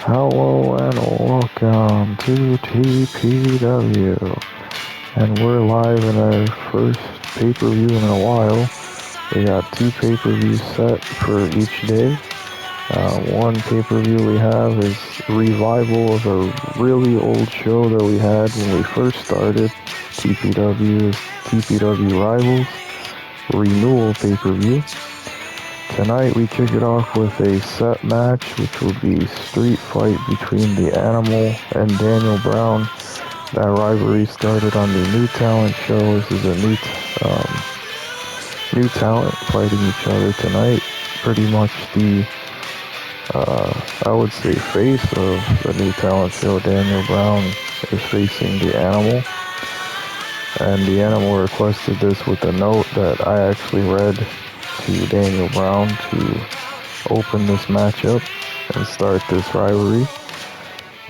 Hello and welcome to TPW, and we're live in our first pay-per-view in a while. We got two pay-per-views set for each day. One pay-per-view we have is a revival of a really old show that we had when we first started. TPW is TPW Rivals Renewal pay-per-view. Tonight we kick it off with a set match, which will be street fight between the Animal and Daniel Brown. That rivalry started on the New Talent show. This is a new talent fighting each other tonight. Pretty much the, I would say, face of the New Talent show. Daniel Brown is facing the Animal. And the Animal requested this with a note that I actually read to Daniel Brown to open this matchup and start this rivalry.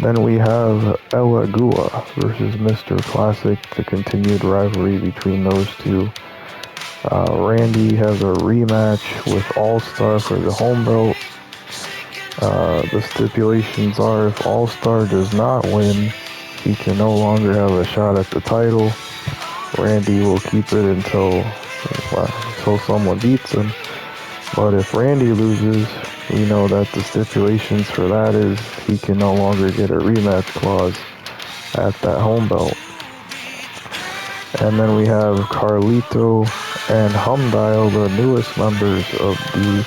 Then we have Ella Gua versus Mr. Classic, the continued rivalry between those two. Randy has a rematch with All-Star for the home belt. The stipulations are if All-Star does not win, he can no longer have a shot at the title. Randy will keep it until someone beats him. But if Randy loses, we know that the stipulations for that is he can no longer get a rematch clause at that home belt. And then we have Carlito and Humdial, the newest members of the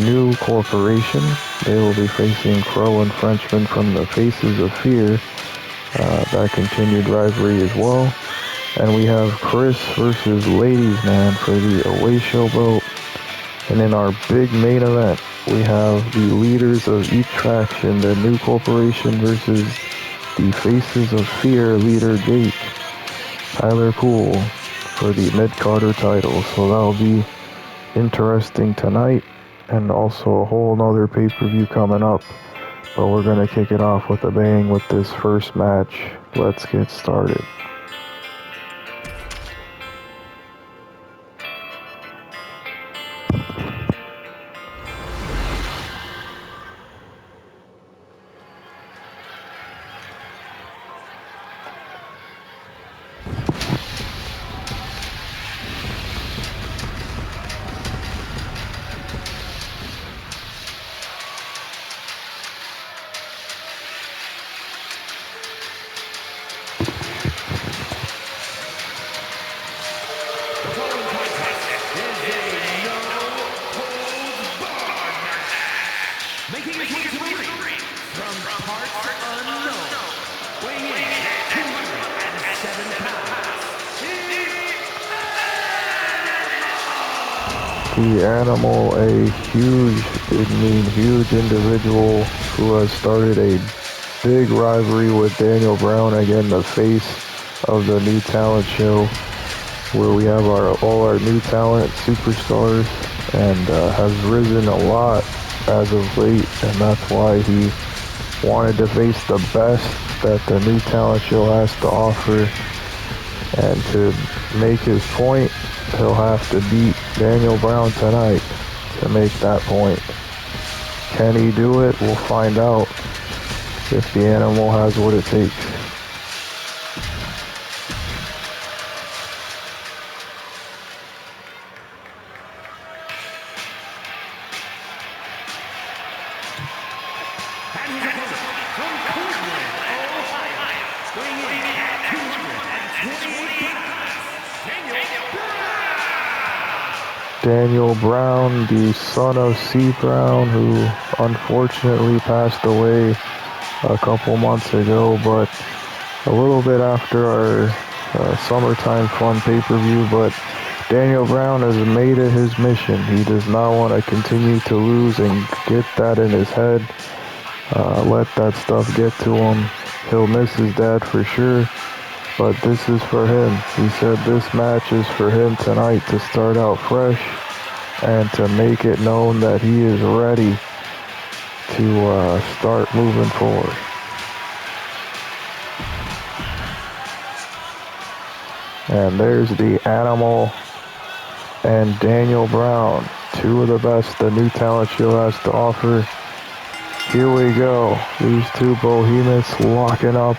new corporation. They will be facing Crow and Frenchman from the Faces of Fear. That continued rivalry as well. And we have Chris versus Ladies Man for the away show belt. And in our big main event, we have the leaders of each faction, the new corporation versus the Faces of Fear leader Jake, Tyler Poole, for the mid-carder title. So that'll be interesting tonight, and also a whole nother pay-per-view coming up. But we're going to kick it off with a bang with this first match. Let's get started. Making his way to the ring from parts unknown, weighing in at 207 pounds, The Animal, a huge individual who has started a big rivalry with Daniel Brown, again the face of the New Talent show, where we have all our new talent superstars, and has risen a lot as of late, and that's why he wanted to face the best that the New Talent show has to offer. And to make his point, he'll have to beat Daniel Brown tonight to make that point. Can he do it? We'll find out if the Animal has what it takes. and his opponent from Cleveland, Ohio, weighing in at 228 pounds, Daniel Brown, the son of C. Brown, who unfortunately passed away a couple months ago, but a little bit after our summertime fun pay-per-view. But Daniel Brown has made it his mission. He does not want to continue to lose and get that in his head. Let that stuff get to him. He'll miss his dad for sure, but this is for him. He said this match is for him tonight to start out fresh and to make it known that he is ready to start moving forward. And there's the Animal and Daniel Brown, two of the best the New Talent show has to offer. Here we go. These two behemoths locking up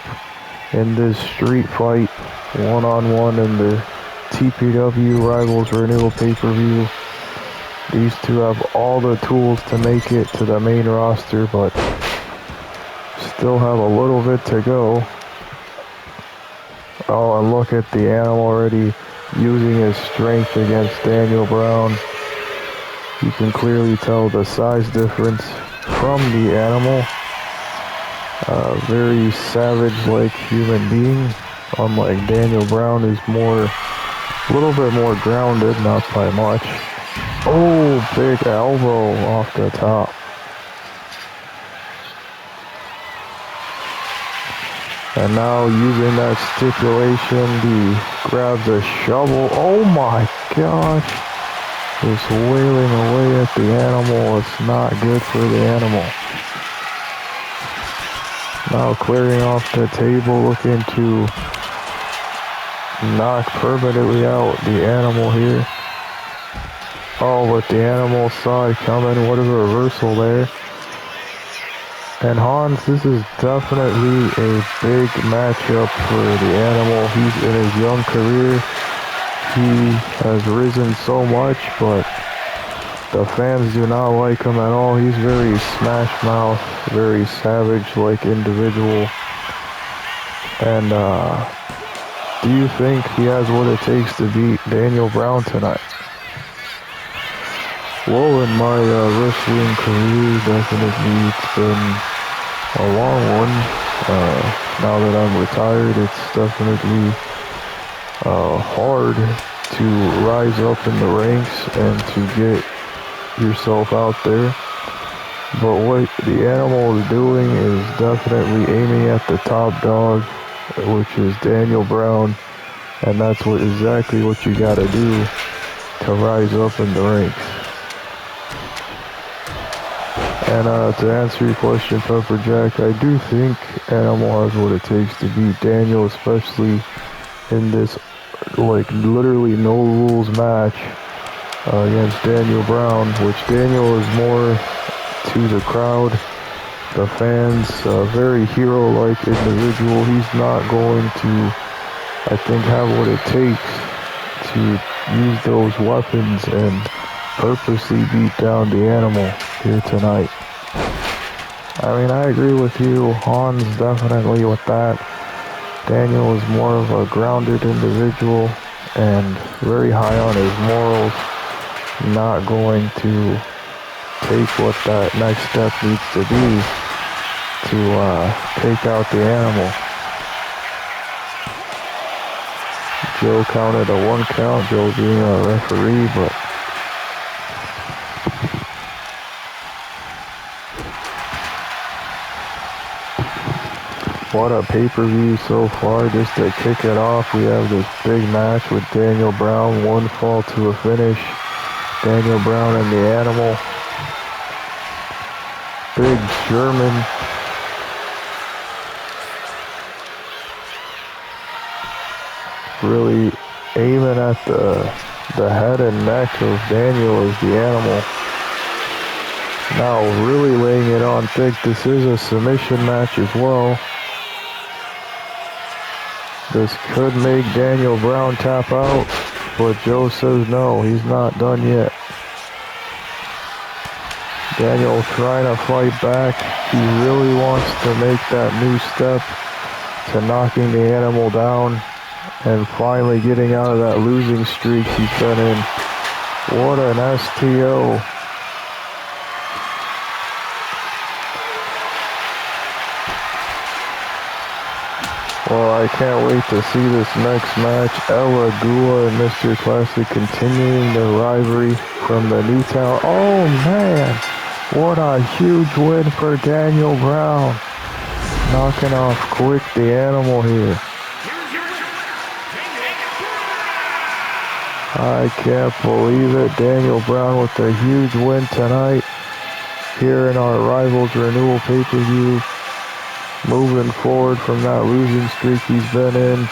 in this street fight, one-on-one in the TPW Rivals Renewal Pay-per-view. These two have all the tools to make it to the main roster, but still have a little bit to go. Oh, and look at the animal already using his strength against Daniel Brown. You can clearly tell the size difference from the animal. Very savage-like human being, unlike Daniel Brown, who's a little bit more grounded, not by much. Oh, big elbow off the top. And now using that stipulation, he grabs a shovel. Oh my gosh. Just wailing away at the animal. It's not good for the animal. Now clearing off the table, looking to knock permanently out the animal here. Oh, but the animal saw it coming. What a reversal there. And Hans, this is definitely a big matchup for the animal. He's in his young career. He has risen so much, but the fans do not like him at all. He's very smash mouth, very savage-like individual. And do you think he has what it takes to beat Daniel Brown tonight? Well, in my wrestling career, definitely it's been a long one. Now that I'm retired, it's definitely hard to rise up in the ranks and to get yourself out there. But what the animal is doing is definitely aiming at the top dog, which is Daniel Brown, and that's exactly what you gotta do to rise up in the ranks. And to answer your question, Pepper Jack, I do think Animal has what it takes to beat Daniel, especially in this literally no rules match against Daniel Brown, which Daniel is more to the crowd, the fans, very hero-like individual. He's not going to, I think, have what it takes to use those weapons and purposely beat down the animal here tonight. I mean, I agree with you, Hans, definitely with that. Daniel is more of a grounded individual and very high on his morals, not going to take what that next step needs to be to take out the animal. Joe counted a 1 count, Joe being a referee, but what a pay-per-view so far. Just to kick it off, we have this big match with Daniel Brown, one fall to a finish. Daniel Brown and the animal. Big German. Really aiming at the head and neck of Daniel as the animal. Now really laying it on thick. This is a submission match as well. This could make Daniel Brown tap out, but Joe says no, he's not done yet. Daniel trying to fight back. He really wants to make that new step to knocking the animal down and finally getting out of that losing streak he's been in. What an STO. Well, I can't wait to see this next match. Ella Gula and Mr. Classic continuing their rivalry from the Newtown. Oh man, what a huge win for Daniel Brown. Knocking off quick the animal here. I can't believe it. Daniel Brown with a huge win tonight here in our Rivals Renewal Pay-per-view. Moving forward from that losing streak he's been in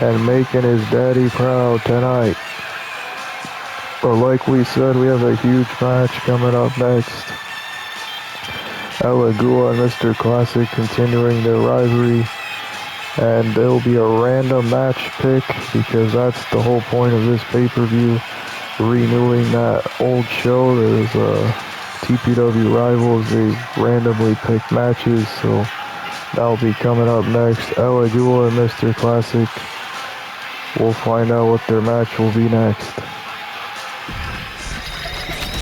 and making his daddy proud tonight. But like we said, we have a huge match coming up next. Alagua and Mr. Classic continuing their rivalry. And there'll be a random match pick because that's the whole point of this pay-per-view. Renewing that old show. There's TPW rivals. They randomly pick matches. So that'll be coming up next. Alagua and Mr. Classic. We'll find out what their match will be next.